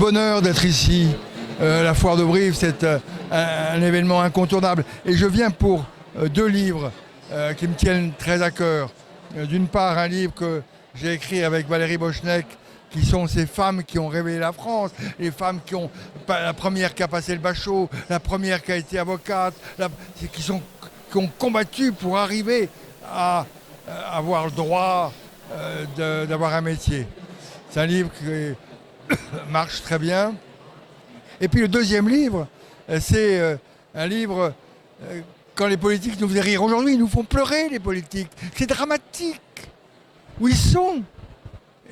bonheur d'être ici. La foire de Brive, c'est un événement incontournable. Et je viens pour deux livres qui me tiennent très à cœur. D'une part, un livre que j'ai écrit avec Valérie Bochnek, qui sont ces femmes qui ont révélé la France, les femmes qui ont, la première qui a passé le bachot, la première qui a été avocate, qui ont combattu pour arriver à avoir le droit d'avoir un métier. C'est un livre qui marche très bien. Et puis le deuxième livre, c'est un livre, quand les politiques nous faisaient rire. Aujourd'hui, ils nous font pleurer, les politiques. C'est dramatique. Où ils sont?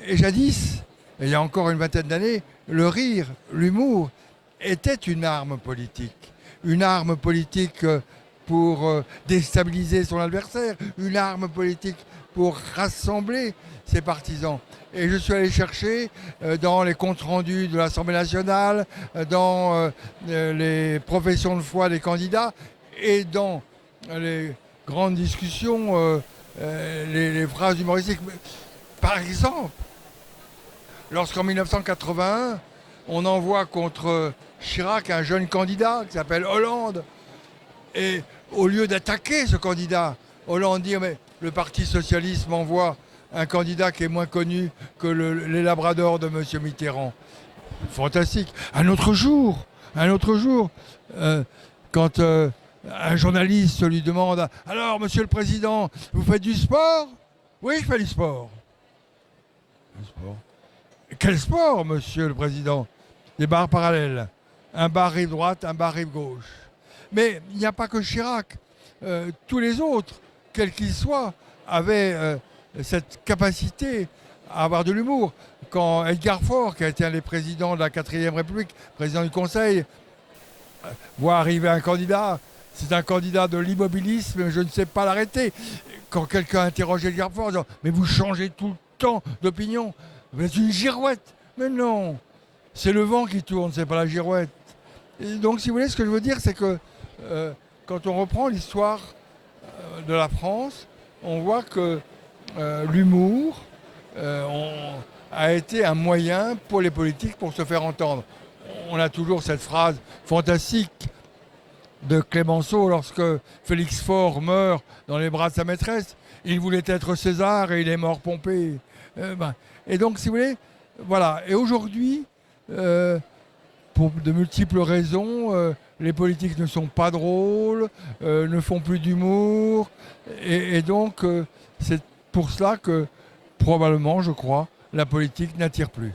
Et jadis, il y a encore une vingtaine d'années, le rire, l'humour, était une arme politique. Une arme politique pour déstabiliser son adversaire, une arme politique pour rassembler ses partisans. Et je suis allé chercher dans les comptes rendus de l'Assemblée nationale, dans les professions de foi des candidats et dans les grandes discussions, les phrases humoristiques. Par exemple, lorsqu'en 1981, on envoie contre Chirac un jeune candidat qui s'appelle Hollande, et au lieu d'attaquer ce candidat, Hollande dit mais le Parti socialiste m'envoie un candidat qui est moins connu que les labradors de M. Mitterrand. Fantastique. Un autre jour, quand un journaliste lui demande « Alors, Monsieur le Président, vous faites du sport ?»« Oui, je fais du sport. » « Sport. Quel sport, Monsieur le Président ?»« Des barres parallèles. Un bar rive droite, un bar rive gauche. » Mais il n'y a pas que Chirac. Tous les autres, quels qu'ils soient, avaient cette capacité à avoir de l'humour. Quand Edgar Faure, qui a été un des présidents de la 4e République, président du Conseil, voit arriver un candidat, c'est un candidat de l'immobilisme, je ne sais pas l'arrêter. Quand quelqu'un interroge Edgar Faure, disant, mais vous changez tout le temps d'opinion, vous êtes une girouette. Mais non, c'est le vent qui tourne, c'est pas la girouette. Et donc, si vous voulez, ce que je veux dire, c'est que quand on reprend l'histoire de la France, on voit que l'humour a été un moyen pour les politiques pour se faire entendre. On a toujours cette phrase fantastique de Clémenceau lorsque Félix Faure meurt dans les bras de sa maîtresse. Il voulait être César et il est mort Pompée. Et donc, si vous voulez, voilà. Et aujourd'hui, pour de multiples raisons, les politiques ne sont pas drôles, ne font plus d'humour. Et donc, c'est pour cela que, probablement, je crois, la politique n'attire plus.